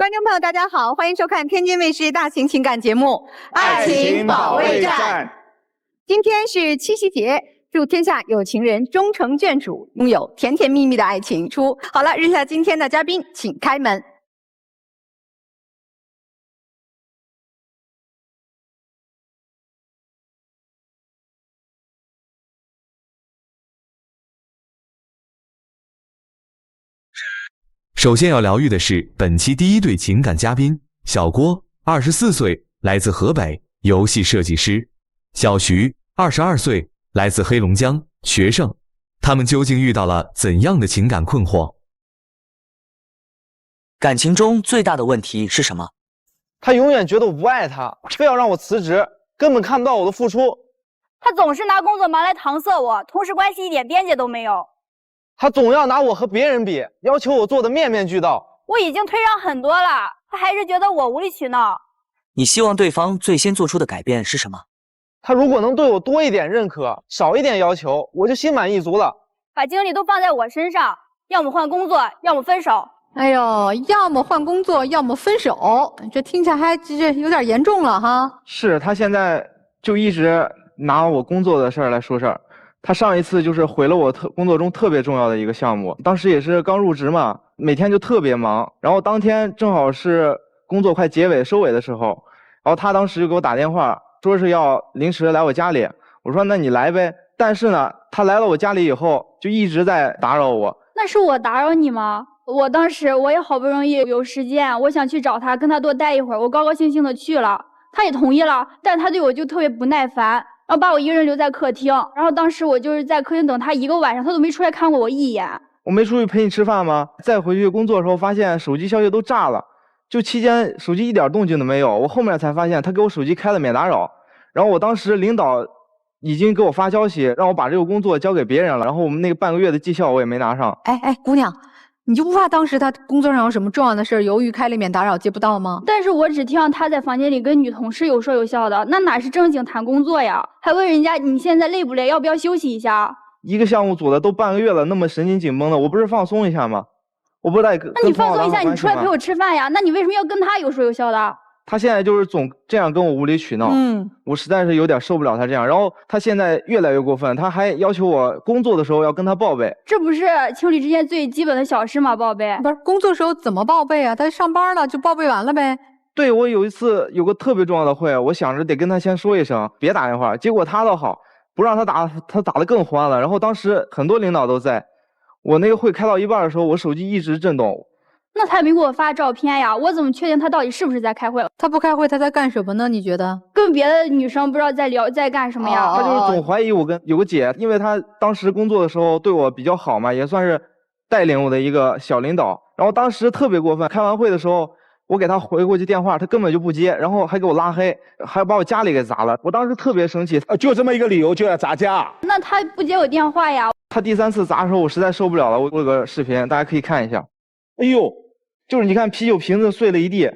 观众朋友，大家好，欢迎收看天津卫视大型情感节目《爱情保卫战》。今天是七夕节，祝天下有情人终成眷属，拥有甜甜蜜蜜的爱情。好了，认下今天的嘉宾，请开门。首先要疗愈的是本期第一对情感嘉宾小郭，24岁，来自河北，游戏设计师；小徐，22岁，来自黑龙江，学生。他们究竟遇到了怎样的情感困惑？感情中最大的问题是什么？他永远觉得我不爱他，非要让我辞职，根本看不到我的付出。他总是拿工作忙来搪塞我，同事关系一点边界都没有。他总要拿我和别人比，要求我做的面面俱到。我已经退让很多了，他还是觉得我无理取闹。你希望对方最先做出的改变是什么？他如果能对我多一点认可，少一点要求，我就心满意足了。把精力都放在我身上，要么换工作，要么分手。哎呦，要么换工作，要么分手，这听起来还这有点严重了哈。是，他现在就一直拿我工作的事儿来说事儿。他上一次就是毁了我工作中特别重要的一个项目，当时也是刚入职嘛，每天就特别忙，然后当天正好是工作快结尾收尾的时候，然后他当时就给我打电话，说是要临时来我家里，我说那你来呗，但是呢，他来了我家里以后就一直在打扰我。那是我打扰你吗？我当时我也好不容易有时间，我想去找他，跟他多待一会儿，我高高兴兴的去了，他也同意了，但他对我就特别不耐烦。然后把我一个人留在客厅，然后当时我就是在客厅等他一个晚上，他都没出来看过我一眼。我没出去陪你吃饭吗？再回去工作的时候发现手机消息都炸了，就期间手机一点动静都没有。我后面才发现他给我手机开了免打扰，然后我当时领导已经给我发消息让我把这个工作交给别人了，然后我们那个半个月的绩效我也没拿上。哎，姑娘，你就不怕当时他工作上有什么重要的事，由于开了免打扰接不到吗？但是我只听到他在房间里跟女同事有说有笑的，那哪是正经谈工作呀？还问人家你现在累不累，要不要休息一下？一个项目组的都半个月了，那么神经紧绷的，我不是放松一下吗？我不是在那你放松一下，你出来陪我吃饭呀？那你为什么要跟他有说有笑的？他现在就是总这样跟我无理取闹，我实在是有点受不了他这样。然后他现在越来越过分，他还要求我工作的时候要跟他报备，这不是情侣之间最基本的小事吗？报备不是工作时候怎么报备啊？他上班了就报备完了呗。对，我有一次有个特别重要的会，我想着得跟他先说一声，别打电话。结果他倒好，不让他打，他打得更欢了。然后当时很多领导都在，我那个会开到一半的时候，我手机一直震动。那他没给我发照片呀，我怎么确定他到底是不是在开会？他不开会，他在干什么呢？你觉得？跟别的女生不知道在干什么呀？他就是总怀疑我跟有个姐，因为他当时工作的时候对我比较好嘛，也算是带领我的一个小领导。然后当时特别过分，开完会的时候，我给他回过去电话，他根本就不接，然后还给我拉黑，还把我家里给砸了。我当时特别生气，就这么一个理由就要砸家？那他不接我电话呀？他第3次砸的时候，我实在受不了了，我有个视频，大家可以看一下。哎呦！就是你看啤酒瓶子碎了一地，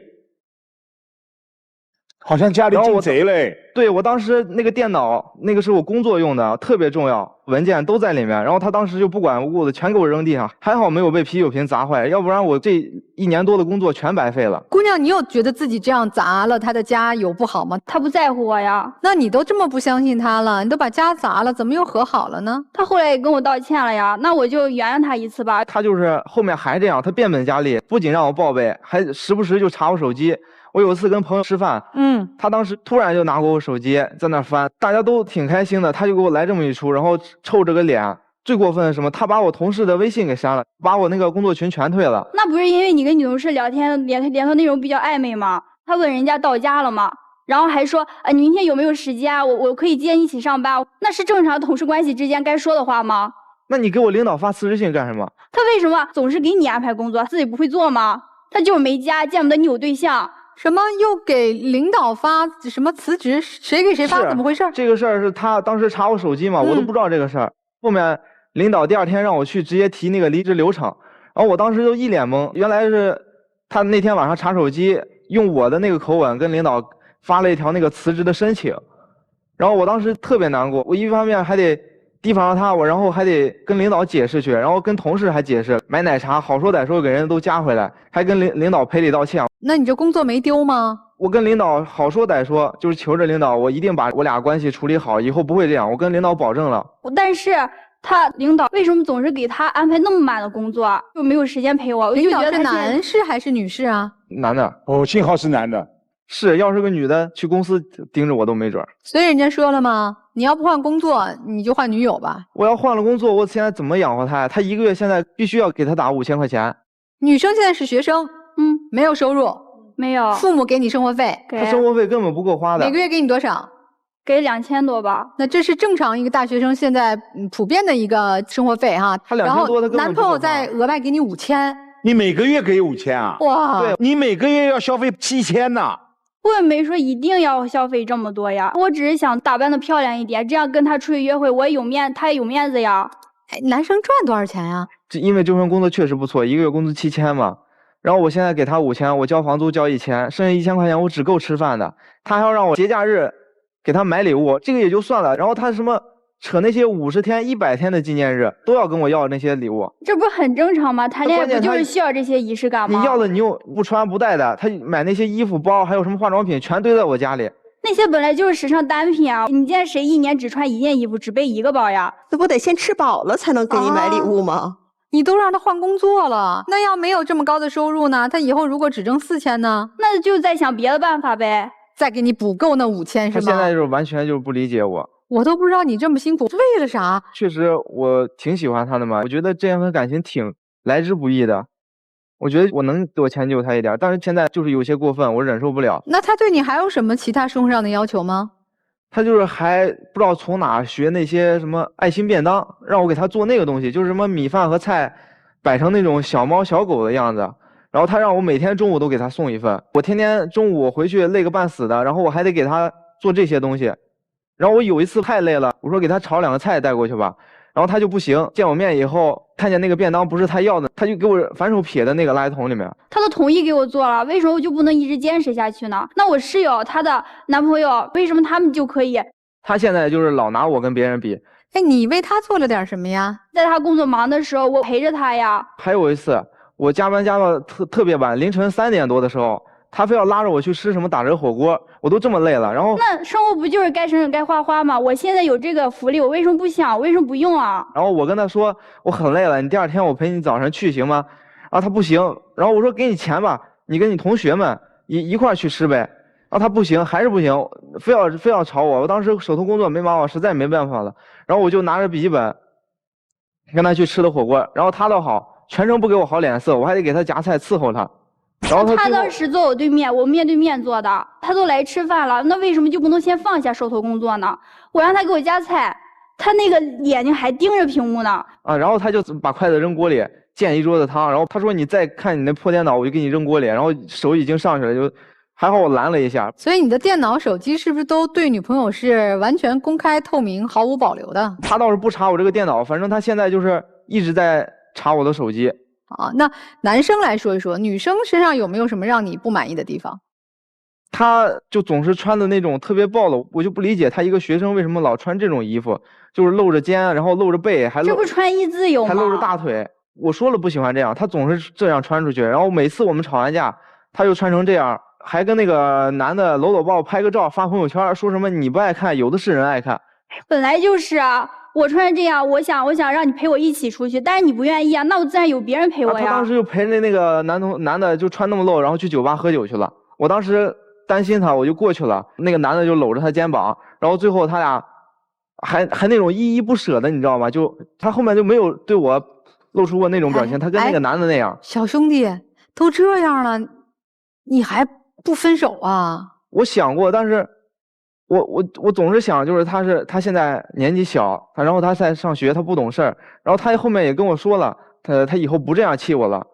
好像家里进贼嘞。对，我当时那个电脑，那个是我工作用的，特别重要，文件都在里面。然后他当时就不管无故的全给我扔地上，还好没有被啤酒瓶砸坏，要不然我这1年多的工作全白费了。姑娘，你有觉得自己这样砸了他的家有不好吗？他不在乎我呀。那你都这么不相信他了，你都把家砸了，怎么又和好了呢？他后来也跟我道歉了呀，那我就原谅他一次吧。他就是后面还这样，他变本加厉，不仅让我报备，还时不时就查我手机。我有一次跟朋友吃饭，他当时突然就拿过我手机在那翻，大家都挺开心的，他就给我来这么一出，然后臭着个脸。最过分的是什么？他把我同事的微信给删了，把我那个工作群全退了。那不是因为你跟女同事聊天连头内容比较暧昧吗？他问人家到家了吗？然后还说你明天有没有时间啊？我可以接你一起上班。那是正常同事关系之间该说的话吗？那你给我领导发辞职信干什么？他为什么总是给你安排工作，自己不会做吗？他就是没家，见不得你有对象。什么又给领导发什么辞职？谁给谁发？怎么回事？这个事儿是他当时查我手机嘛，我都不知道这个事儿。后面领导第2天让我去直接提那个离职流程，然后我当时就一脸懵，原来是他那天晚上查手机，用我的那个口吻跟领导发了一条那个辞职的申请，然后我当时特别难过，我一方面还得提防着他，然后还得跟领导解释去，然后跟同事还解释，买奶茶好说歹说给人都加回来，还跟领导赔礼道歉。那你这工作没丢吗？我跟领导好说歹说，就是求着领导，我一定把我俩关系处理好，以后不会这样。我跟领导保证了。但是他领导为什么总是给他安排那么满的工作，就没有时间陪我？我就领导是觉得他男士还是女士啊？男的。哦，幸好是男的。是，要是个女的去公司盯着我都没准儿。所以人家说了吗？你要不换工作，你就换女友吧。我要换了工作，我现在怎么养活她呀？她一个月现在必须要给她打5000块钱。女生现在是学生，没有收入，没有父母给你生活费，她生活费根本不够花的。每个月给你多少？给2000多吧。那这是正常一个大学生现在普遍的一个生活费哈。他2000多，他根本不够花。然后男朋友再额外给你5000，你每个月给5000啊？哇！对，你每个月要消费7000呢。我也没说一定要消费这么多呀，我只是想打扮的漂亮一点，这样跟他出去约会，我也有面，他也有面子呀。哎，男生赚多少钱呀？因为这份工作确实不错，一个月工资7000嘛。然后我现在给他5000，我交房租交1000，剩下1000块钱我只够吃饭的。他还要让我节假日给他买礼物，这个也就算了。然后他什么扯那些50天、100天的纪念日，都要跟我要那些礼物。这不很正常吗？谈恋爱不就是需要这些仪式感吗？你要的你又不穿不戴的，他买那些衣服、包，还有什么化妆品，全堆在我家里。那些本来就是时尚单品啊！你见谁一年只穿一件衣服，只背一个包呀？那不得先吃饱了才能给你买礼物吗？你都让他换工作了，那要没有这么高的收入呢？他以后如果只挣4000呢？那就再想别的办法呗，再给你补够那5000是吗？他现在就是完全就是不理解我。我都不知道你这么辛苦是为了啥。确实，我挺喜欢他的嘛，我觉得这份感情挺来之不易的。我觉得我能多迁就他一点，但是现在就是有些过分，我忍受不了。那他对你还有什么其他生活上的要求吗？他就是还不知道从哪学那些什么爱心便当，让我给他做那个东西，就是什么米饭和菜摆成那种小猫小狗的样子，然后他让我每天中午都给他送一份。我天天中午回去累个半死的，然后我还得给他做这些东西。然后我有一次太累了，我说给他炒2个菜带过去吧，然后他就不行。见我面以后，看见那个便当不是他要的，他就给我反手撇在那个垃圾桶里面。他都同意给我做了，为什么我就不能一直坚持下去呢？那我室友她的男朋友为什么他们就可以？他现在就是老拿我跟别人比。哎，你为他做了点什么呀？在他工作忙的时候，我陪着他呀。还有一次，我加班加到特别晚，凌晨3点多的时候，他非要拉着我去吃什么打折火锅，我都这么累了，然后那生活不就是该省省该花花吗？我现在有这个福利，我为什么不想？为什么不用啊？然后我跟他说我很累了，你第2天我陪你早上去行吗？然后他不行，然后我说给你钱吧，你跟你同学们一块去吃呗。然后他不行，还是不行，非要吵我。我当时手头工作没忙好，实在没办法了。然后我就拿着笔记本跟他去吃的火锅，然后他倒好，全程不给我好脸色，我还得给他夹菜伺候他。然后他当时坐我对面，我面对面坐的，他都来吃饭了，那为什么就不能先放下手头工作呢？我让他给我夹菜，他那个眼睛还盯着屏幕呢。啊，然后他就把筷子扔锅里，溅一桌子汤。然后他说你再看你那破电脑，我就给你扔锅里。然后手已经上去了，就还好我拦了一下。所以你的电脑、手机是不是都对女朋友是完全公开透明、毫无保留的？他倒是不查我这个电脑，反正他现在就是一直在查我的手机。啊，那男生来说一说，女生身上有没有什么让你不满意的地方？他就总是穿的那种特别暴露，我就不理解他一个学生为什么老穿这种衣服，就是露着肩，然后露着背，还露，这不穿衣自由吗？还露着大腿。我说了不喜欢这样，他总是这样穿出去，然后每次我们吵完架，他就穿成这样，还跟那个男的搂搂抱拍个照发朋友圈，说什么你不爱看，有的是人爱看。本来就是啊。我穿成这样，我想让你陪我一起出去，但是你不愿意啊，那我自然有别人陪我呀。他当时就陪着那个男的就穿那么露，然后去酒吧喝酒去了。我当时担心他，我就过去了，那个男的就搂着他肩膀，然后最后他俩还那种依依不舍的，你知道吗？就他后面就没有对我露出过那种表情，他跟那个男的那样。小兄弟都这样了，你还不分手啊？我想过，但是。我总是想，就是他现在年纪小，然后他在上学，他不懂事儿，然后他后面也跟我说了，他以后不这样气我了。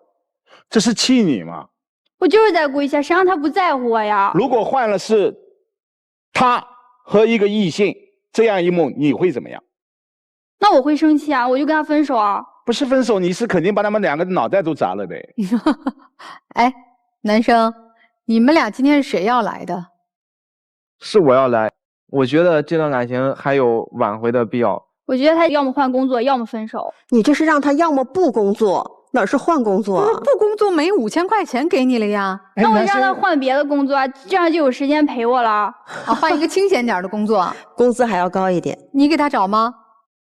这是气你吗？我就是在故意下，谁让他不在乎我呀？如果换了是他和一个异性这样一幕，你会怎么样？那我会生气啊，我就跟他分手啊。不是分手，你是肯定把他们2个脑袋都砸了呗。哎，男生，你们俩今天是谁要来的？是我要来，我觉得这段感情还有挽回的必要。我觉得他要么换工作，要么分手。你这是让他要么不工作，哪是换工作啊？不工作没5000块钱给你了呀？那我让他换别的工作，这样就有时间陪我了。啊，换一个清闲点的工作，工资还要高一点。你给他找吗？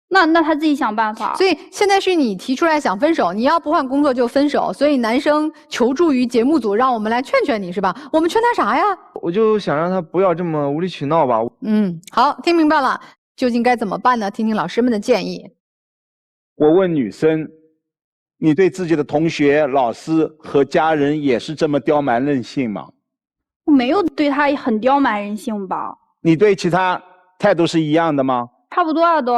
那他自己想办法。所以现在是你提出来想分手，你要不换工作就分手。所以男生求助于节目组，让我们来劝劝你是吧？我们劝他啥呀？我就想让他不要这么无理取闹吧。好，听明白了，究竟该怎么办呢？听听老师们的建议。我问女生，你对自己的同学、老师和家人也是这么刁蛮任性吗？我没有对他很刁蛮任性吧？你对其他态度是一样的吗？差不多啊，都。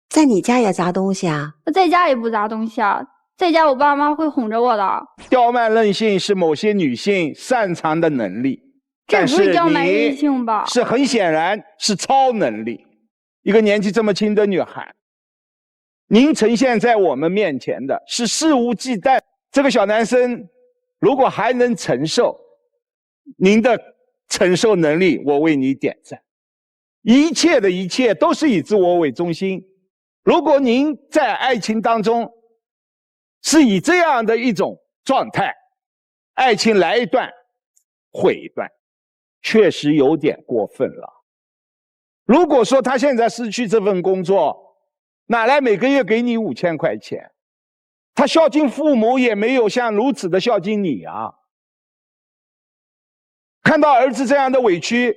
在你家也砸东西啊？在家也不砸东西啊，在家我爸妈会哄着我的。刁蛮任性是某些女性擅长的能力，这不但是是刁蛮任性吧？是很显然是超能力。一个年纪这么轻的女孩，您呈现在我们面前的是肆无忌惮。这个小男生如果还能承受，您的承受能力，我为你点赞。一切的一切都是以自我为中心。如果您在爱情当中是以这样的一种状态，爱情来一段毁一段，确实有点过分了。如果说他现在失去这份工作，哪来每个月给你5000块钱？他孝敬父母也没有像如此的孝敬你啊。看到儿子这样的委屈，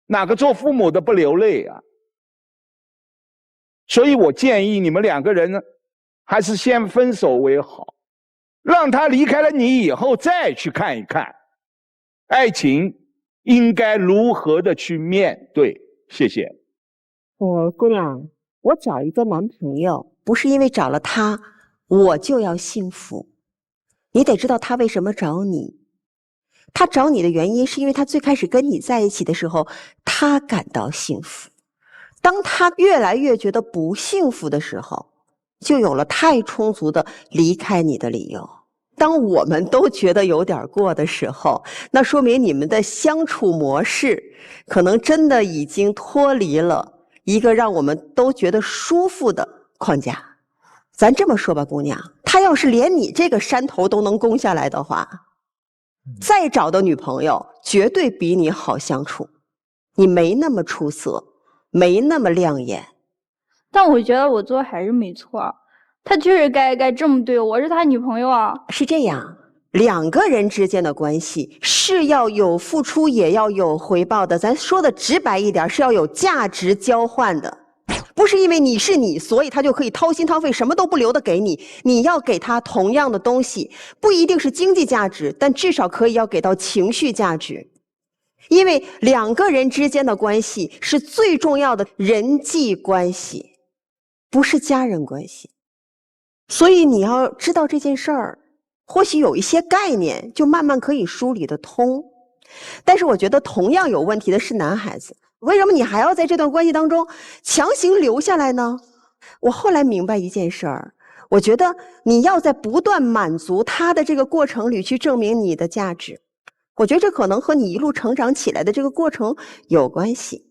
哪个做父母的不流泪啊？所以我建议你们两个人呢，还是先分手为好，让他离开了你以后再去看一看爱情应该如何的去面对。谢谢。姑娘，我找一个男朋友不是因为找了他我就要幸福，你得知道他为什么找你。他找你的原因是因为他最开始跟你在一起的时候他感到幸福，当他越来越觉得不幸福的时候，就有了太充足的离开你的理由。当我们都觉得有点过的时候，那说明你们的相处模式可能真的已经脱离了一个让我们都觉得舒服的框架。咱这么说吧，姑娘，他要是连你这个山头都能攻下来的话，再找的女朋友绝对比你好相处。你没那么出色，没那么亮眼，但我觉得我做还是没错，他确实该这么对我，我是他女朋友啊。是这样，两个人之间的关系是要有付出也要有回报的，咱说的直白一点，是要有价值交换的。不是因为你是你，所以他就可以掏心掏肺什么都不留的给你，你要给他同样的东西，不一定是经济价值，但至少可以要给到情绪价值。因为两个人之间的关系是最重要的人际关系，不是家人关系。所以你要知道这件事儿，或许有一些概念就慢慢可以梳理得通。但是我觉得同样有问题的是男孩子，为什么你还要在这段关系当中强行留下来呢？我后来明白一件事儿，我觉得你要在不断满足他的这个过程里去证明你的价值。我觉得这可能和你一路成长起来的这个过程有关系。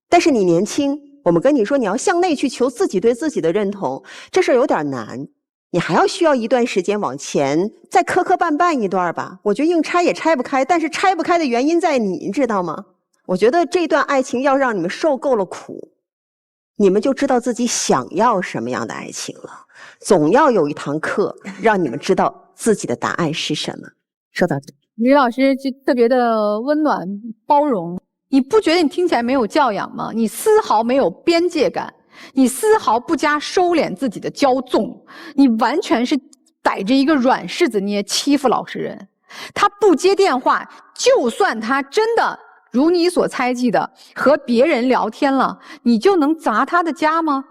但是你年轻，我们跟你说你要向内去求自己对自己的认同，这事儿有点难。你还要需要一段时间往前再磕磕绊绊一段吧。我觉得硬拆也拆不开，但是拆不开的原因在你知道吗？我觉得这段爱情要让你们受够了苦，你们就知道自己想要什么样的爱情了。总要有一堂课让你们知道自己的答案是什么。说到这，李老师就特别的温暖包容，你不觉得你听起来没有教养吗？你丝毫没有边界感，你丝毫不加收敛自己的骄纵，你完全是逮着一个软柿子捏欺负老实人。他不接电话，就算他真的如你所猜忌的和别人聊天了，你就能砸他的家吗？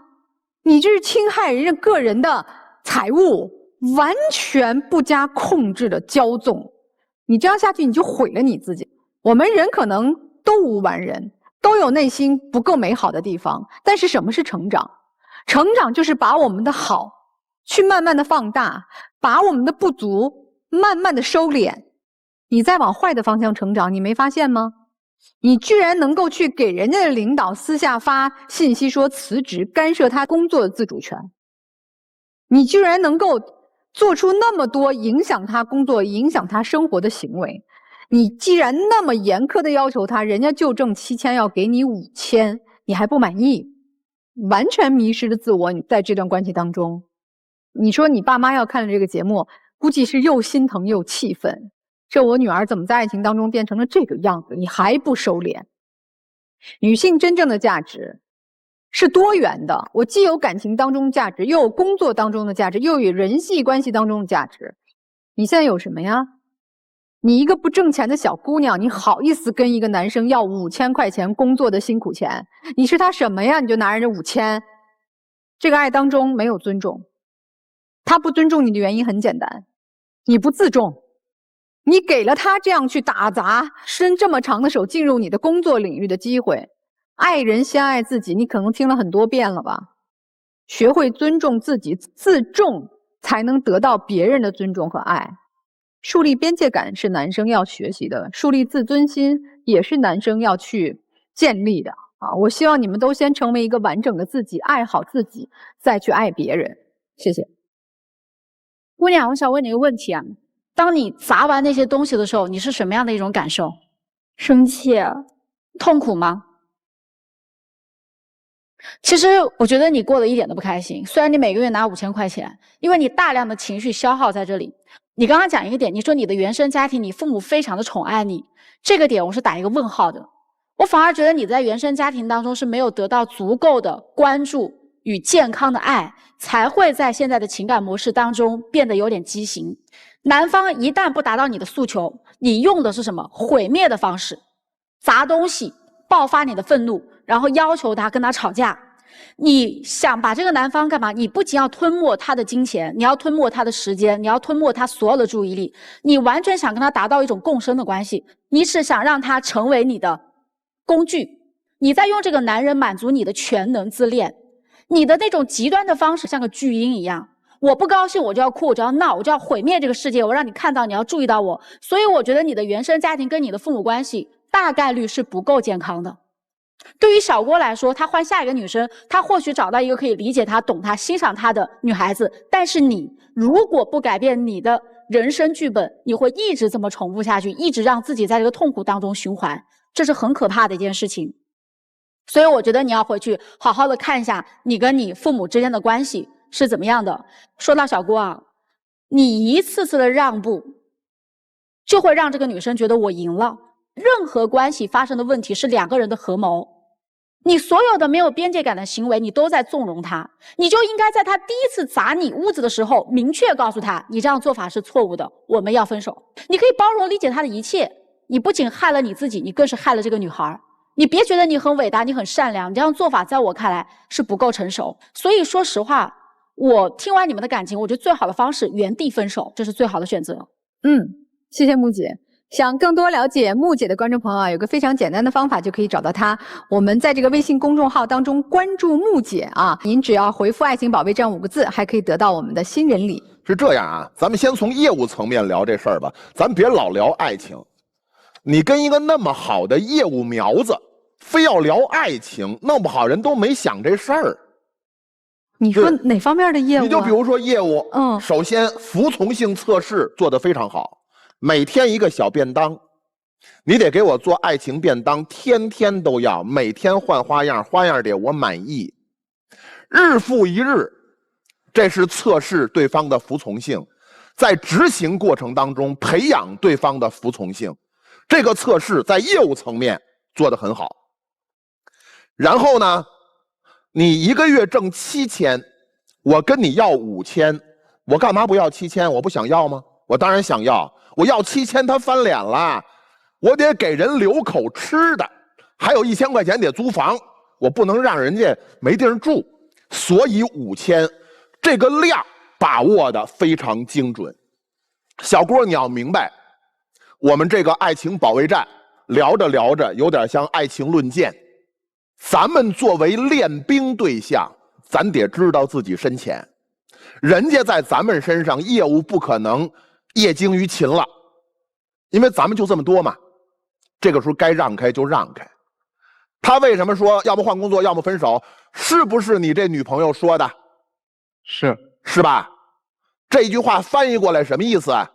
你这是侵害人家个人的财物，完全不加控制的骄纵。你这样下去你就毁了你自己。我们人可能都无完人，都有内心不够美好的地方，但是什么是成长？成长就是把我们的好去慢慢的放大，把我们的不足慢慢的收敛。你在往坏的方向成长，你没发现吗？你居然能够去给人家的领导私下发信息说辞职，干涉他工作的自主权。你居然能够做出那么多影响他工作、影响他生活的行为。你既然那么严苛的要求他，人家就挣7000，要给你5000，你还不满意，完全迷失了自我。你在这段关系当中，你说你爸妈要看了这个节目，估计是又心疼又气愤。这我女儿怎么在爱情当中变成了这个样子？你还不收敛？女性真正的价值是多元的，我既有感情当中的价值，又有工作当中的价值，又有人际关系当中的价值。你现在有什么呀？你一个不挣钱的小姑娘，你好意思跟一个男生要5000块钱工作的辛苦钱？你是他什么呀？你就拿人家5000？这个爱当中没有尊重。他不尊重你的原因很简单，你不自重。你给了他这样去打杂，伸这么长的手进入你的工作领域的机会。爱人先爱自己，你可能听了很多遍了吧？学会尊重自己，自重才能得到别人的尊重和爱。树立边界感是男生要学习的，树立自尊心也是男生要去建立的啊！我希望你们都先成为一个完整的自己，爱好自己，再去爱别人。谢谢。姑娘，我想问你一个问题啊，当你砸完那些东西的时候，你是什么样的一种感受？生气，痛苦吗？其实我觉得你过得一点都不开心，虽然你每个月拿5000块钱，因为你大量的情绪消耗在这里。你刚刚讲一个点，你说你的原生家庭，你父母非常的宠爱你，这个点我是打一个问号的。我反而觉得你在原生家庭当中是没有得到足够的关注与健康的爱，才会在现在的情感模式当中变得有点畸形。男方一旦不达到你的诉求，你用的是什么？毁灭的方式，砸东西，爆发你的愤怒，然后要求他跟他吵架。你想把这个男方干嘛？你不仅要吞没他的金钱，你要吞没他的时间，你要吞没他所有的注意力，你完全想跟他达到一种共生的关系，你是想让他成为你的工具，你在用这个男人满足你的全能自恋。你的那种极端的方式像个巨婴一样，我不高兴我就要哭，我就要闹，我就要毁灭这个世界，我让你看到，你要注意到我。所以我觉得你的原生家庭跟你的父母关系大概率是不够健康的。对于小郭来说，他换下一个女生，他或许找到一个可以理解他、懂他、欣赏他的女孩子，但是你如果不改变你的人生剧本，你会一直这么重复下去，一直让自己在这个痛苦当中循环，这是很可怕的一件事情。所以我觉得你要回去好好的看一下你跟你父母之间的关系是怎么样的。说到小郭啊，你一次次的让步，就会让这个女生觉得我赢了。任何关系发生的问题是两个人的合谋，你所有的没有边界感的行为，你都在纵容他，你就应该在他第一次砸你屋子的时候，明确告诉他，你这样做法是错误的，我们要分手。你可以包容理解他的一切，你不仅害了你自己，你更是害了这个女孩。你别觉得你很伟大，你很善良，你这样做法在我看来是不够成熟。所以说实话，我听完你们的感情，我觉得最好的方式原地分手，这是最好的选择。谢谢木姐。想更多了解木姐的观众朋友啊，有个非常简单的方法就可以找到她。我们在这个微信公众号当中关注木姐啊，您只要回复“爱情宝贝”这样5个字，还可以得到我们的新人礼。是这样啊，咱们先从业务层面聊这事儿吧，咱别老聊爱情。你跟一个那么好的业务苗子，非要聊爱情，弄不好人都没想这事儿。你说哪方面的业务啊？你就比如说业务，首先服从性测试做得非常好。每天一个小便当，你得给我做爱情便当，天天都要，每天换花样，花样得我满意，日复一日，这是测试对方的服从性，在执行过程当中培养对方的服从性，这个测试在业务层面做得很好。然后呢，你一个月挣7000，我跟你要5000，我干嘛不要7000？我不想要吗？我当然想要。我要7000，他翻脸了，我得给人留口吃的，还有1000块钱得租房，我不能让人家没地儿住，所以5000这个量把握的非常精准。小郭，你要明白，我们这个爱情保卫战聊着聊着有点像爱情论剑，咱们作为练兵对象，咱得知道自己深浅，人家在咱们身上业务不可能业精于勤了，因为咱们就这么多嘛，这个时候该让开就让开。他为什么说要么换工作要么分手？是不是你这女朋友说的？是吧？这句话翻译过来什么意思啊？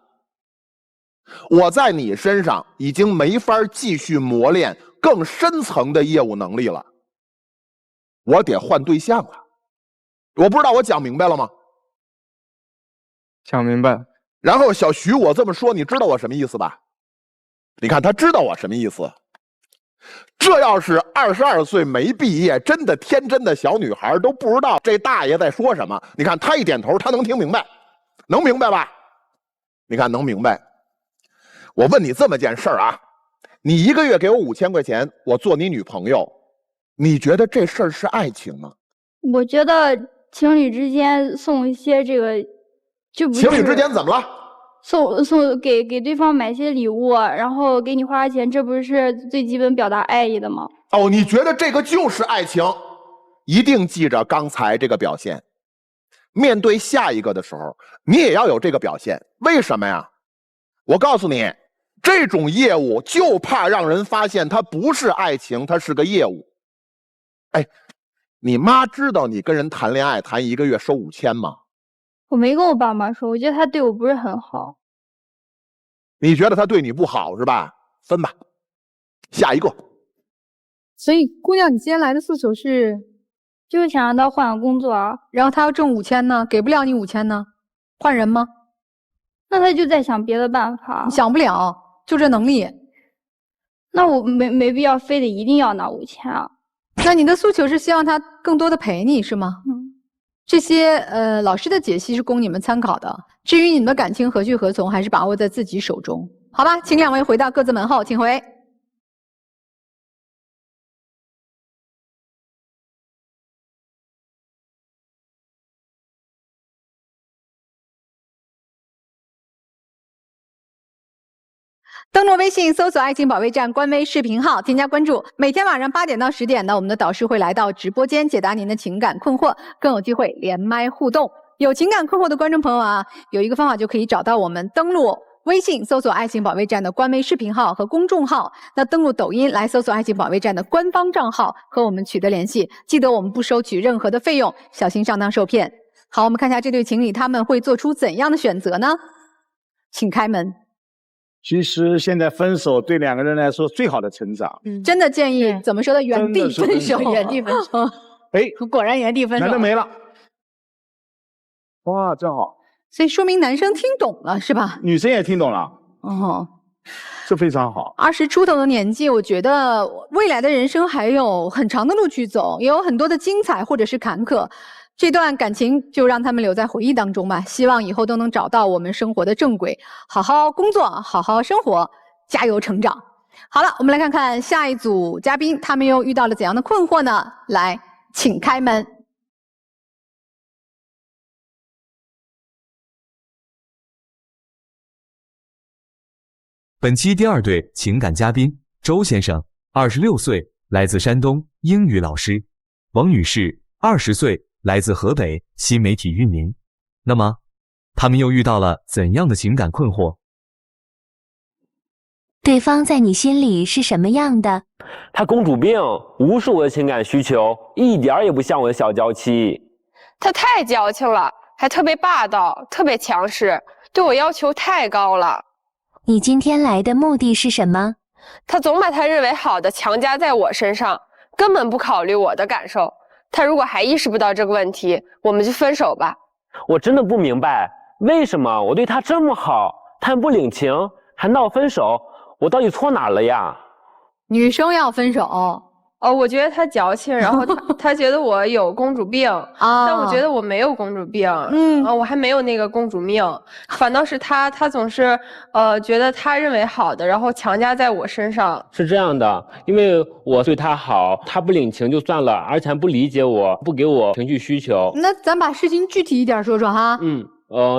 我在你身上已经没法继续磨练更深层的业务能力了，我得换对象了。我不知道我讲明白了吗？想明白了。然后小徐，我这么说，你知道我什么意思吧？你看他知道我什么意思。这要是22岁没毕业，真的天真的小女孩都不知道这大爷在说什么。你看他一点头，他能听明白，能明白吧？你看能明白。我问你这么件事儿啊，你1个月给我5000块钱，我做你女朋友，你觉得这事儿是爱情吗？我觉得情侣之间送一些这个，就不是情侣之间怎么了？给对方买些礼物，然后给你花钱，这不是最基本表达爱意的吗？哦，你觉得这个就是爱情？一定记着刚才这个表现，面对下一个的时候，你也要有这个表现。为什么呀？我告诉你，这种业务就怕让人发现它不是爱情，它是个业务。哎，你妈知道你跟人谈恋爱谈1个月收5000吗？我没跟我爸妈说，我觉得他对我不是很好。你觉得他对你不好是吧？分吧，下一个。所以姑娘，你今天来的诉求是，就是想让他换个工作啊。然后他要挣5000呢，给不了你5000呢，换人吗？那他就在想别的办法。你想不了，就这能力。那我没必要非得一定要拿5000啊。那你的诉求是希望他更多的陪你是吗？这些老师的解析是供你们参考的。至于你们的感情何去何从，还是把握在自己手中。好吧，请2位回到各自门后，请回。登录微信搜索爱情保卫战官微视频号，添加关注。每天晚上8点到10点呢，我们的导师会来到直播间解答您的情感困惑，更有机会连麦互动。有情感困惑的观众朋友啊，有一个方法就可以找到我们，登录微信搜索爱情保卫战的官微视频号和公众号，那登录抖音来搜索爱情保卫战的官方账号和我们取得联系。记得我们不收取任何的费用，小心上当受骗。好，我们看一下这对情侣他们会做出怎样的选择呢？请开门。其实现在分手对2个人来说最好的成长。真的建议怎么说的？原地分手，原地分手。哎，果然原地分手。男的没了。哇，真好。所以说明男生听懂了是吧？女生也听懂了。哦，这非常好。20出头的年纪，我觉得未来的人生还有很长的路去走，也有很多的精彩或者是坎坷。这段感情就让他们留在回忆当中吧，希望以后都能找到我们生活的正轨，好好工作，好好生活，加油成长。好了，我们来看看下一组嘉宾，他们又遇到了怎样的困惑呢？来，请开门。本期第2对情感嘉宾周先生，26岁，来自山东，英语老师；王女士，20岁，来自河北，新媒体运营。那么，他们又遇到了怎样的情感困惑？对方在你心里是什么样的？他公主病，无视我的情感需求，一点也不像我的小娇妻。他太矫情了，还特别霸道，特别强势，对我要求太高了。你今天来的目的是什么？他总把他认为好的强加在我身上，根本不考虑我的感受。他如果还意识不到这个问题，我们就分手吧。我真的不明白，为什么我对他这么好，他不领情，还闹分手，我到底错哪了呀？女生要分手。我觉得他矫情，然后他觉得我有公主病但我觉得我没有公主病，我还没有那个公主命，反倒是他总是觉得他认为好的，然后强加在我身上。是这样的，因为我对他好，他不领情就算了，而且还不理解我，不给我情绪需求。那咱把事情具体一点说说哈。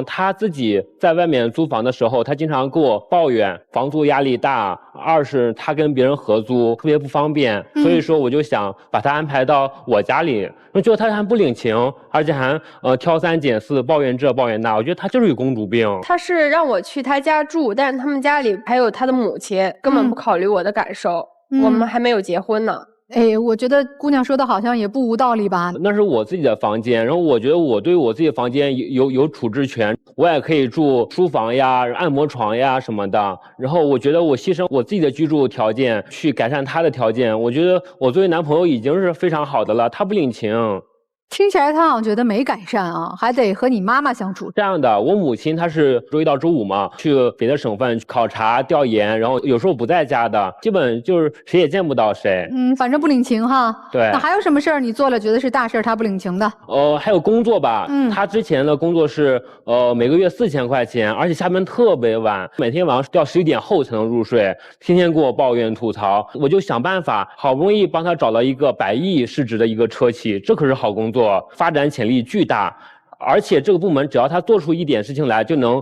他自己在外面租房的时候，他经常跟我抱怨房租压力大，二是他跟别人合租特别不方便，所以说我就想把他安排到我家里。结果他还不领情，而且还挑三拣四，抱怨这抱怨那，我觉得他就是有公主病。他是让我去他家住，但是他们家里还有他的母亲，根本不考虑我的感受。我们还没有结婚呢。哎，我觉得姑娘说的好像也不无道理吧？那是我自己的房间，然后我觉得我对我自己的房间有处置权，我也可以住书房呀、按摩床呀什么的。然后我觉得我牺牲我自己的居住条件去改善他的条件，我觉得我作为男朋友已经是非常好的了，他不领情。听起来他好像觉得没改善啊，还得和你妈妈相处。这样的，我母亲她是周一到周五嘛，去别的省份考察调研，然后有时候不在家的，基本就是谁也见不到谁。反正不领情哈。对。那还有什么事儿你做了觉得是大事儿，他不领情的？还有工作吧。他之前的工作是每个月4000块钱，而且下班特别晚，每天晚上要11点后才能入睡，天天给我抱怨吐槽。我就想办法，好不容易帮他找到一个100亿市值的一个车企，这可是好工作。发展潜力巨大，而且这个部门只要他做出一点事情来，就能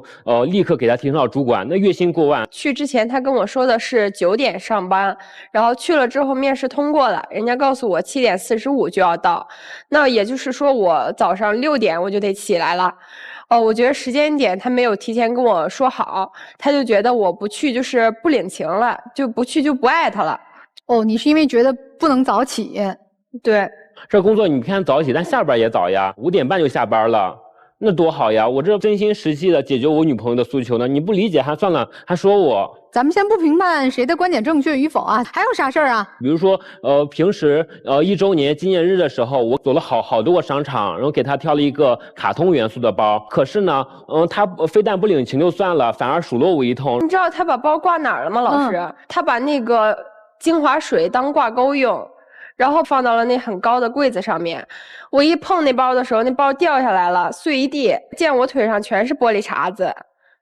立刻给他提升到主管，那月薪过万。去之前他跟我说的是9点上班，然后去了之后面试通过了，人家告诉我7点45就要到，那也就是说我早上6点我就得起来了。我觉得时间点他没有提前跟我说好，他就觉得我不去就是不领情了，就不去就不爱他了。你是因为觉得不能早起？对。这工作你看早起，但下班也早呀，5点半就下班了，那多好呀！我这真心实意的解决我女朋友的诉求呢，你不理解还算了，还说我。咱们先不评判谁的观点正确与否啊，还有啥事儿啊？比如说，平时1周年纪念日的时候，我走了好多个商场，然后给他挑了一个卡通元素的包。可是呢，他非但不领情就算了，反而数落我一通。你知道他把包挂哪儿了吗，老师？他把那个精华水当挂钩用。然后放到了那很高的柜子上面，我一碰那包的时候，那包掉下来了，碎一地，溅我腿上全是玻璃碴子，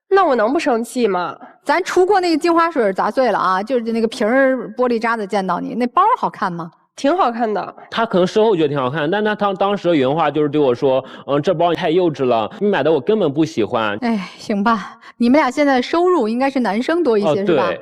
那我能不生气吗？咱除过那个精华水砸碎了啊，就是那个瓶儿玻璃渣子溅到你，那包好看吗？挺好看的。他可能事后觉得挺好看，但他当时的原话就是对我说，这包太幼稚了，你买的我根本不喜欢。哎，行吧，你们俩现在收入应该是男生多一些，是吧？对，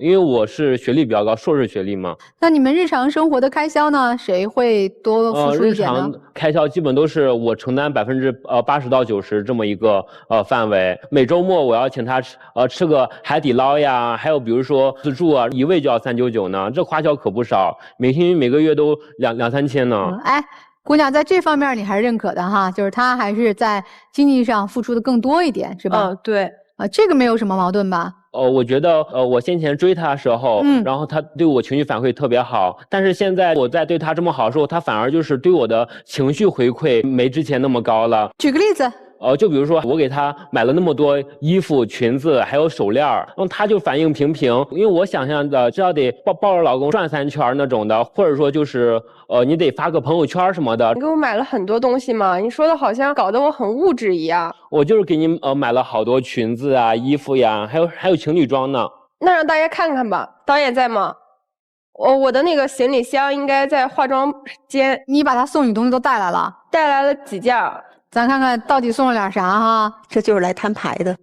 因为我是学历比较高，硕士学历嘛。那你们日常生活的开销呢？谁会多付出一点呢？日常开销基本都是我承担80%到90%这么一个范围。每周末我要请他吃个海底捞呀，还有比如说自助啊，一位就要399呢，这花销可不少，每个月都2-3千呢。哎，姑娘在这方面你还是认可的哈，就是她还是在经济上付出的更多一点，是吧？对。这个没有什么矛盾吧？我觉得我先前追他的时候，然后他对我情绪反馈特别好，但是现在我在对他这么好的时候，他反而就是对我的情绪回馈没之前那么高了。举个例子。就比如说我给他买了那么多衣服、裙子，还有手链，然后他就反应平平，因为我想象的至少得抱着老公转3圈那种的，或者说就是你得发个朋友圈什么的。你给我买了很多东西吗？你说的好像搞得我很物质一样。我就是给你买了好多裙子啊、衣服呀，还有情侣装呢。那让大家看看吧，导演在吗？我的那个行李箱应该在化妆间。你把他送你东西都带来了？带来了几件。咱看看到底送了点啥哈？这就是来摊牌的。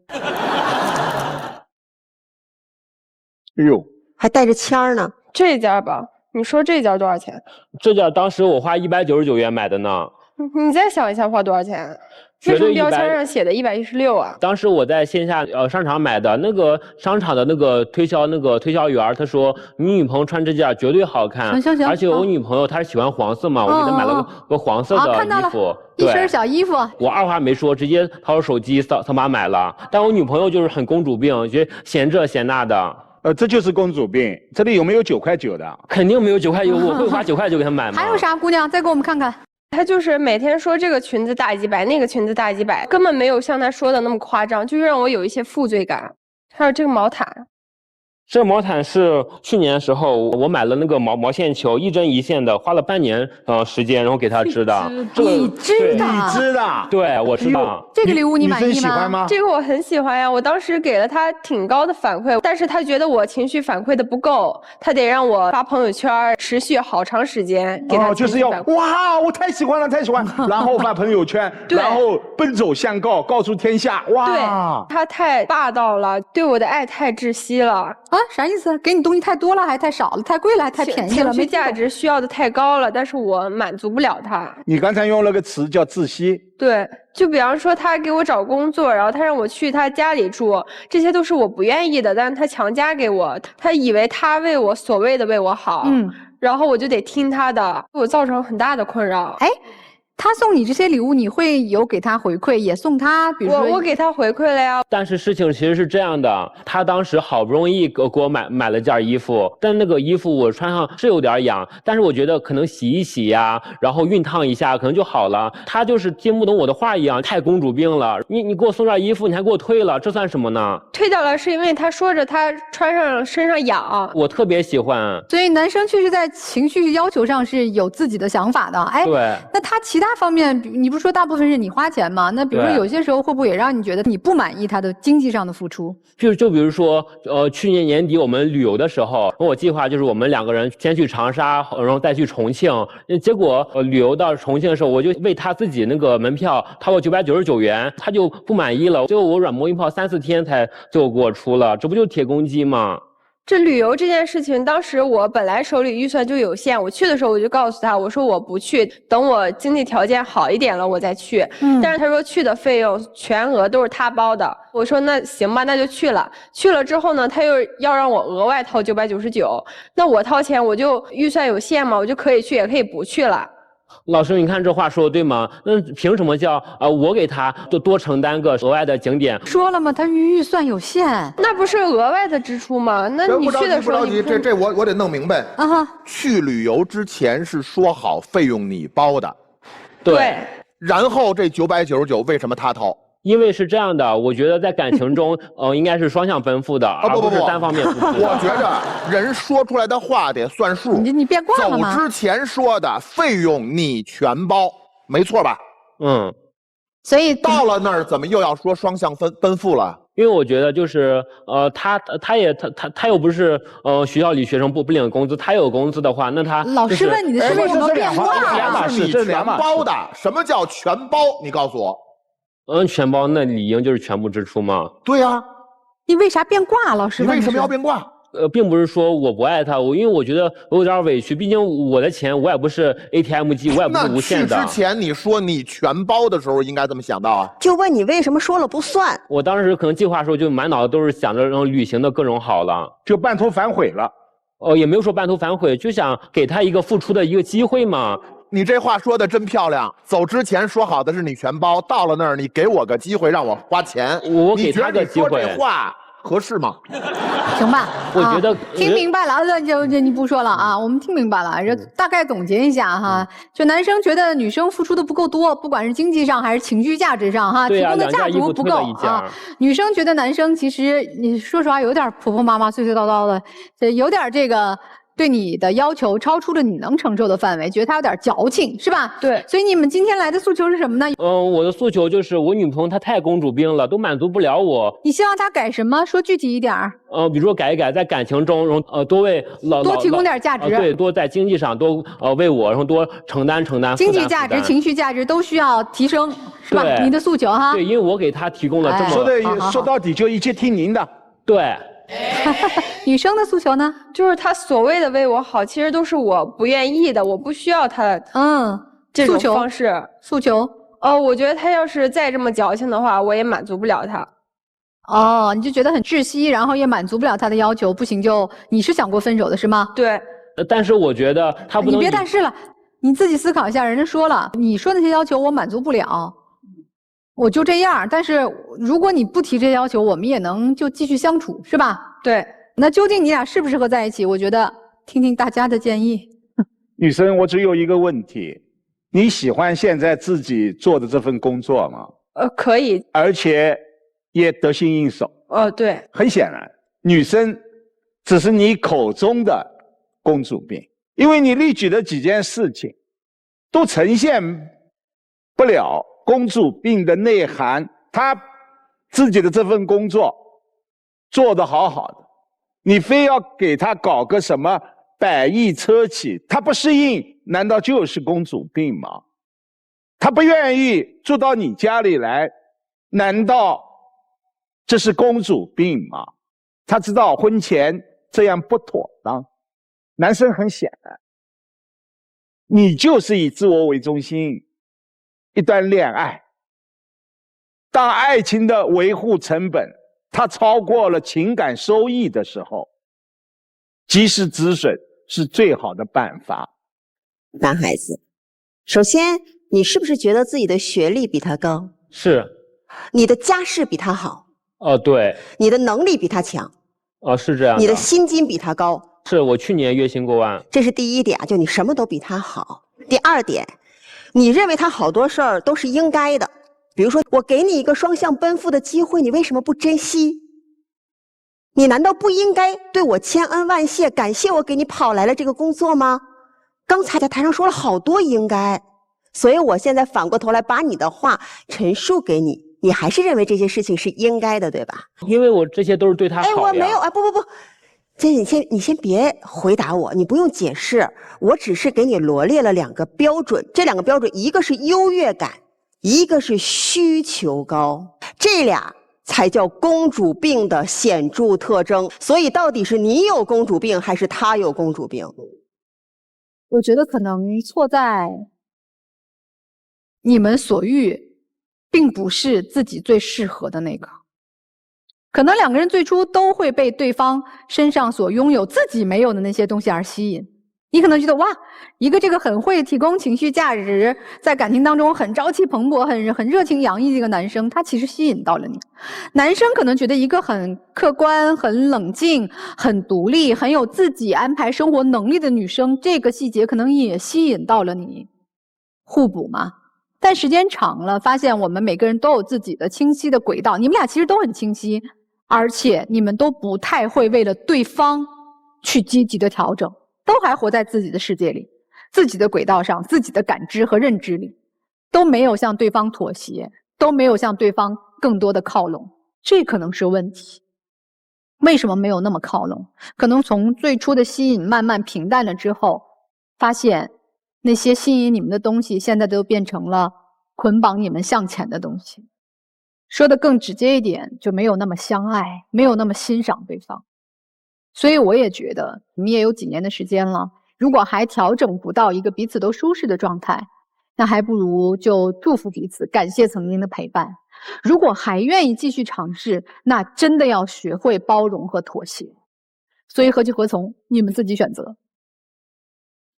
哎呦，还带着签儿呢。这件吧，你说这件多少钱？这件当时我花199元买的呢。你再想一下花多少钱？为什么标签上写的116啊？当时我在线下商场买的，那个商场的那个推销员他说你女朋友穿这件绝对好看。行，而且我女朋友她是喜欢黄色嘛，我给她买了个黄色的衣服。一身小衣服。我二话没说，直接掏出手机扫码买了。但我女朋友就是很公主病，觉得嫌这嫌那的。这就是公主病。这里有没有9块9的？肯定没有9块9，我会花9块9给她买吗？还有啥？姑娘，再给我们看看。他就是每天说这个裙子大几百，那个裙子大几百，根本没有像他说的那么夸张，就让我有一些负罪感。还有这个毛毯，这个毛毯是去年的时候我买了那个毛线球，一针一线的，花了半年时间，然后给他织的。你织的？你织的？对，我织的。这个礼物你满意吗？这个我很喜欢呀，我当时给了他挺高的反馈，但是他觉得我情绪反馈的不够，他得让我发朋友圈，持续好长时间给他就是要哇，我太喜欢了，太喜欢，然后发朋友圈，然后奔走相告，告诉天下，哇！对，他太霸道了，对我的爱太窒息了啊！啥意思？给你东西太多了，还太少了？太贵了，还太便宜了？情绪价值需要的太高了，但是我满足不了他。你刚才用了个词叫窒息。对，就比方说他给我找工作，然后他让我去他家里住，这些都是我不愿意的，但是他强加给我，他以为他所谓的为我好，然后我就得听他的，给我造成很大的困扰。哎，他送你这些礼物，你会有给他回馈，也送他，比如说我给他回馈了呀。但是事情其实是这样的，他当时好不容易给我买了件衣服，但那个衣服我穿上是有点痒，但是我觉得可能洗一洗呀，然后熨烫一下可能就好了。他就是听不懂我的话一样，太公主病了。你给我送件衣服，你还给我退了，这算什么呢？退掉了是因为他说着他穿上身上痒，我特别喜欢。所以男生确实在情绪要求上是有自己的想法的。哎，对，那他其他方面，你不是说大部分是你花钱吗？那比如说有些时候会不会也让你觉得你不满意他的经济上的付出？就比如说，去年年底我们旅游的时候，我计划就是我们2个人先去长沙，然后再去重庆。结果旅游到重庆的时候，我就为他自己那个门票掏了999元，他就不满意了。最后我软磨硬泡3、4天才最后给我出了，这不就铁公鸡吗？这旅游这件事情，当时我本来手里预算就有限，我去的时候我就告诉他，我说我不去，等我经济条件好一点了我再去。但是他说去的费用全额都是他包的，我说那行吧，那就去了。去了之后呢，他又要让我额外掏999，那我掏钱我就预算有限嘛，我就可以去也可以不去了。老师，你看这话说的对吗？那凭什么叫我给他多承担个额外的景点？说了吗？他预算有限，那不是额外的支出吗？那你去的时候不着急，这我得弄明白啊哈。去旅游之前是说好费用你包的，对。然后这999为什么他掏？因为是这样的，我觉得在感情中，应该是双向奔赴的，而不是单方面付出。我觉着人说出来的话得算数。你变卦了吗？走之前说的费用你全包，没错吧？嗯。所以到了那儿怎么又要说双向奔赴了？因为我觉得就是他又不是学校里学生不领工资，他有工资的话，那他老师问你的是为什么变卦？是你全包的，什么叫全包？你告诉我。全包那理应就是全部支出嘛。对呀。你为啥变卦？老师问你为什么要变卦？并不是说我不爱他，因为我觉得我有点委屈，毕竟我的钱我也不是 ATM 机，我也不是无限的。那去之前你说你全包的时候，应该这么想到啊？就问你为什么说了不算？我当时可能计划的时候就满脑子都是想着旅行的各种好了，就半途反悔了。也没有说半途反悔，就想给他一个付出的一个机会嘛。你这话说的真漂亮，走之前说好的是你全包，到了那儿你给我个机会让我花钱，我给他个机会，你觉得你说这话合适吗？行吧，我觉得听明白了，就你不说了啊，我们听明白了。大概总结一下哈，就男生觉得女生付出的不够多，不管是经济上还是情绪价值上哈，提供的价值不够啊。女生觉得男生其实你说实话有点婆婆妈妈碎碎叨叨的，有点这个。对你的要求超出了你能承受的范围，觉得他有点矫情，是吧？对。所以你们今天来的诉求是什么呢？我的诉求就是我女朋友她太公主病了，都满足不了我。你希望她改什么？说具体一点。比如说改一改，在感情中，多为多提供点价值。对，多在经济上多为我，然后多承担。经济价值、情绪价值都需要提升，是吧？你的诉求哈。对，因为我给她提供了这么说到底就一切听您的。对。女生的诉求呢，就是他所谓的为我好，其实都是我不愿意的，我不需要他这种方式诉求。我觉得他要是再这么矫情的话，我也满足不了他。你就觉得很窒息，然后也满足不了他的要求，不行就你是想过分手的是吗？对。但是我觉得他不能。你别但是了，你自己思考一下，人家说了，你说那些要求我满足不了。我就这样，但是如果你不提这些要求，我们也能就继续相处，是吧？对。那究竟你俩适不适合在一起？我觉得听听大家的建议。女生，我只有一个问题，你喜欢现在自己做的这份工作吗？可以，而且也得心应手。对。很显然，女生只是你口中的公主病，因为你列举的几件事情都呈现不了公主病的内涵，她自己的这份工作做得好好的，你非要给她搞个什么百亿车企，她不适应，难道就是公主病吗？她不愿意住到你家里来，难道这是公主病吗？她知道婚前这样不妥当。男生很显然，你就是以自我为中心。一段恋爱，当爱情的维护成本它超过了情感收益的时候，及时止损是最好的办法。男孩子，首先你是不是觉得自己的学历比他高？是。你的家世比他好？对。你的能力比他强？是这样的。你的薪金比他高？是，我去年月薪过万。这是第一点，就你什么都比他好。第二点，你认为他好多事儿都是应该的，比如说我给你一个双向奔赴的机会，你为什么不珍惜？你难道不应该对我千恩万谢，感谢我给你跑来了这个工作吗？刚才在台上说了好多应该，所以我现在反过头来把你的话陈述给你，你还是认为这些事情是应该的，对吧？因为我这些都是对他好呀。我没有不，这你先别回答我，你不用解释，我只是给你罗列了2个标准，这2个标准，一个是优越感，一个是需求高，这俩才叫公主病的显著特征。所以到底是你有公主病还是他有公主病？我觉得可能错在你们所遇并不是自己最适合的那个。可能2个人最初都会被对方身上所拥有自己没有的那些东西而吸引。你可能觉得哇，一个这个很会提供情绪价值，在感情当中很朝气蓬勃、很热情洋溢的一个男生，他其实吸引到了你。男生可能觉得一个很客观、很冷静、很独立、很有自己安排生活能力的女生，这个细节可能也吸引到了你。互补嘛。但时间长了，发现我们每个人都有自己的清晰的轨道，你们俩其实都很清晰，而且你们都不太会为了对方去积极的调整。都还活在自己的世界里，自己的轨道上，自己的感知和认知里，都没有向对方妥协，都没有向对方更多的靠拢，这可能是问题。为什么没有那么靠拢？可能从最初的吸引慢慢平淡了之后，发现那些吸引你们的东西现在都变成了捆绑你们向前的东西。说的更直接一点，就没有那么相爱，没有那么欣赏对方。所以我也觉得你们也有几年的时间了，如果还调整不到一个彼此都舒适的状态，那还不如就祝福彼此，感谢曾经的陪伴。如果还愿意继续尝试，那真的要学会包容和妥协。所以何去何从，你们自己选择。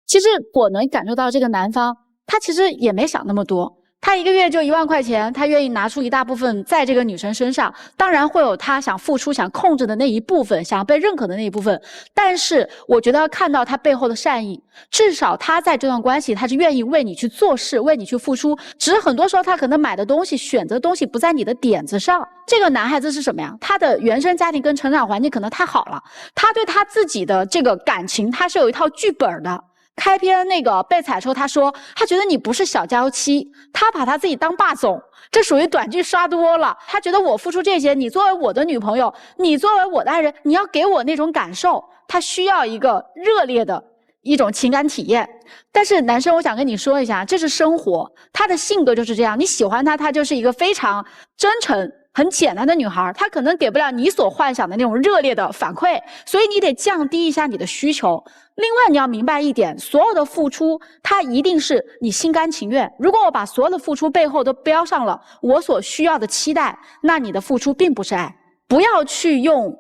其实我能感受到这个男方，他其实也没想那么多。他1个月就1万块钱，他愿意拿出一大部分在这个女生身上，当然会有他想付出、想控制的那一部分，想被认可的那一部分。但是我觉得要看到他背后的善意，至少他在这段关系他是愿意为你去做事，为你去付出。只是很多时候他可能买的东西、选择的东西不在你的点子上。这个男孩子是什么呀？他的原生家庭跟成长环境可能太好了，他对他自己的这个感情他是有一套剧本的。开篇那个被踩时候，他说他觉得你不是小娇妻，他把他自己当霸总，这属于短剧刷多了。他觉得我付出这些，你作为我的女朋友，你作为我的爱人，你要给我那种感受，他需要一个热烈的一种情感体验。但是男生，我想跟你说一下，这是生活，他的性格就是这样，你喜欢他，他就是一个非常真诚很简单的女孩，她可能给不了你所幻想的那种热烈的反馈，所以你得降低一下你的需求。另外你要明白一点，所有的付出它一定是你心甘情愿。如果我把所有的付出背后都标上了我所需要的期待，那你的付出并不是爱。不要去用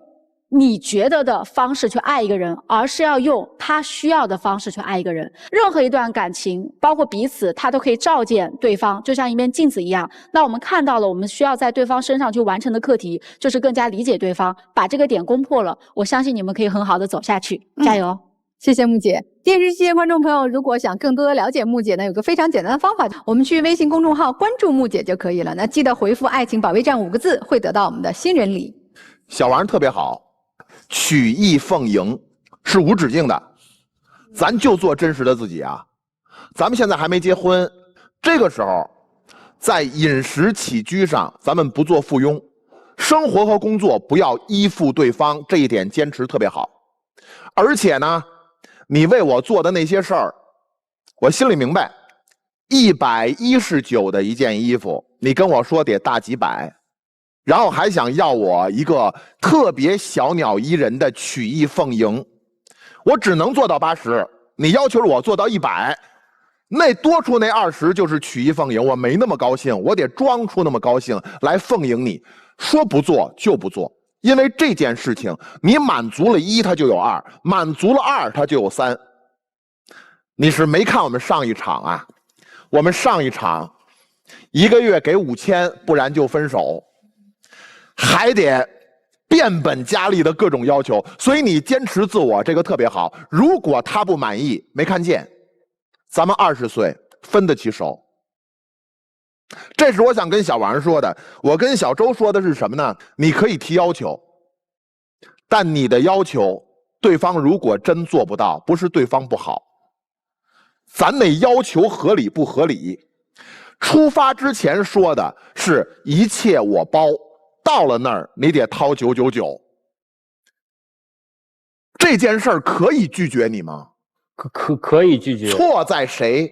你觉得的方式去爱一个人，而是要用他需要的方式去爱一个人。任何一段感情，包括彼此，他都可以照见对方，就像一面镜子一样。那我们看到了我们需要在对方身上去完成的课题，就是更加理解对方，把这个点攻破了，我相信你们可以很好的走下去。加油！谢谢木姐。电视机前观众朋友，如果想更多的了解木姐呢，有个非常简单的方法，我们去微信公众号关注木姐就可以了。那记得回复“爱情保卫战”5个字，会得到我们的新人礼。小王特别好，曲意奉迎是无止境的，咱就做真实的自己啊。咱们现在还没结婚，这个时候在饮食起居上咱们不做附庸，生活和工作不要依附对方，这一点坚持特别好。而且呢，你为我做的那些事儿，我心里明白，119的一件衣服，你跟我说得大几百，然后还想要我一个特别小鸟依人的曲意奉迎，我只能做到80，你要求我做到100，那多出那20就是曲意奉迎，我没那么高兴，我得装出那么高兴来奉迎你。说不做就不做，因为这件事情，你满足了1，它就有2；满足了2，它就有3。你是没看我们上一场啊？我们上一场1个月给5000，不然就分手，还得变本加厉的各种要求。所以你坚持自我，这个特别好。如果他不满意，没看见，咱们20岁分得起手。这是我想跟小王说的。我跟小周说的是什么呢？你可以提要求，但你的要求对方如果真做不到，不是对方不好，咱得要求合理不合理。出发之前说的是一切我包，到了那儿你得掏999。这件事儿可以拒绝你吗？可以拒绝。错在谁？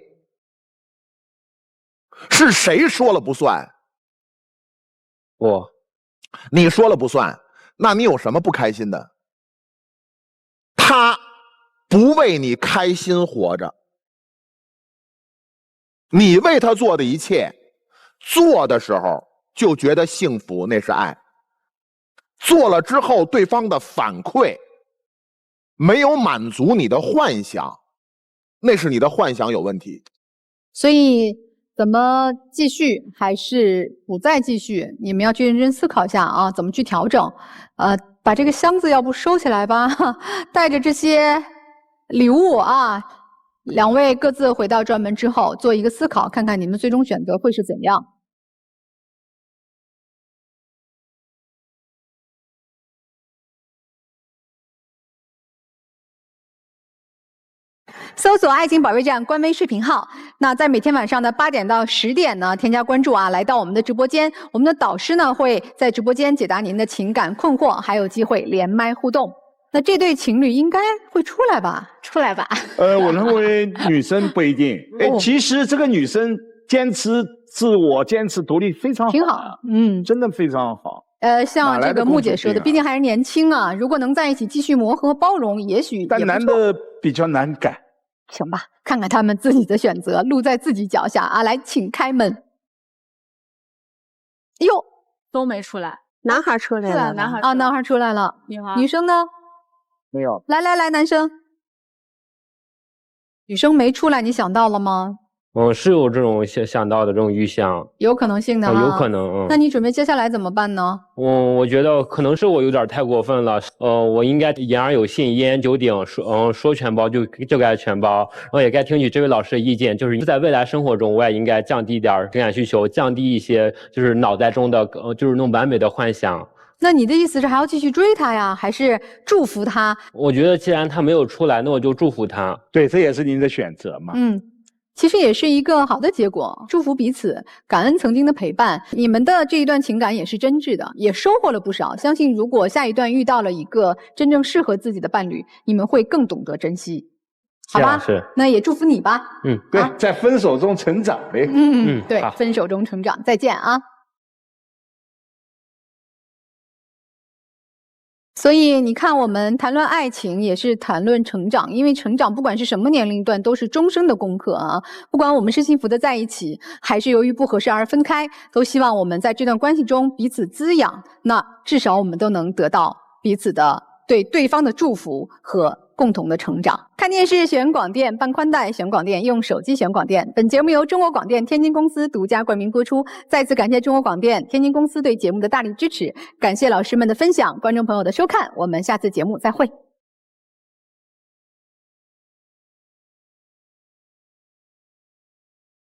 是谁说了不算？我。你说了不算，那你有什么不开心的？他不为你开心活着，你为他做的一切，做的时候就觉得幸福，那是爱。做了之后，对方的反馈没有满足你的幻想，那是你的幻想有问题。所以怎么继续还是不再继续，你们要去认真思考一下啊，怎么去调整。把这个箱子要不收起来吧，带着这些礼物啊，2位各自回到专门之后做一个思考，看看你们最终选择会是怎样。搜索爱情保卫战官微视频号，那在每天晚上的8点到10点呢，添加关注啊，来到我们的直播间，我们的导师呢会在直播间解答您的情感困惑，还有机会连麦互动。那这对情侣应该会出来吧？出来吧？我认为女生不一定。其实这个女生坚持自我、坚持独立非常好，挺好，真的非常好。像这个木姐说的，毕竟还是年轻啊，如果能在一起继续磨合和包容，也许也不错。但男的比较难改。行吧，看看他们自己的选择，路在自己脚下啊！来，请开门。哟，都没出来，男孩出来了，男孩出来了。女生呢？没有。来，男生。女生没出来，你想到了吗？是有这种想到的这种预想，有可能性的有可能。那你准备接下来怎么办呢？我觉得可能是我有点太过分了。我应该言而有信，一言九鼎，说全包就该全包，然后也该听取这位老师的意见，就是在未来生活中，我也应该降低点情感需求，降低一些就是脑袋中的就是那种完美的幻想。那你的意思是还要继续追他呀，还是祝福他？我觉得既然他没有出来，那我就祝福他。对，这也是您的选择嘛。其实也是一个好的结果，祝福彼此，感恩曾经的陪伴。你们的这一段情感也是真挚的，也收获了不少。相信如果下一段遇到了一个真正适合自己的伴侣，你们会更懂得珍惜，好吧？是。那也祝福你吧。对，在分手中成长呗。对，分手中成长，再见啊。所以你看，我们谈论爱情也是谈论成长，因为成长不管是什么年龄段都是终生的功课啊。不管我们是幸福的在一起，还是由于不合适而分开，都希望我们在这段关系中彼此滋养，那至少我们都能得到彼此的对对方的祝福和共同的成长。看电视选广电，办宽带选广电，用手机选广电。本节目由中国广电天津公司独家冠名播出。再次感谢中国广电天津公司对节目的大力支持，感谢老师们的分享，观众朋友的收看，我们下次节目再会。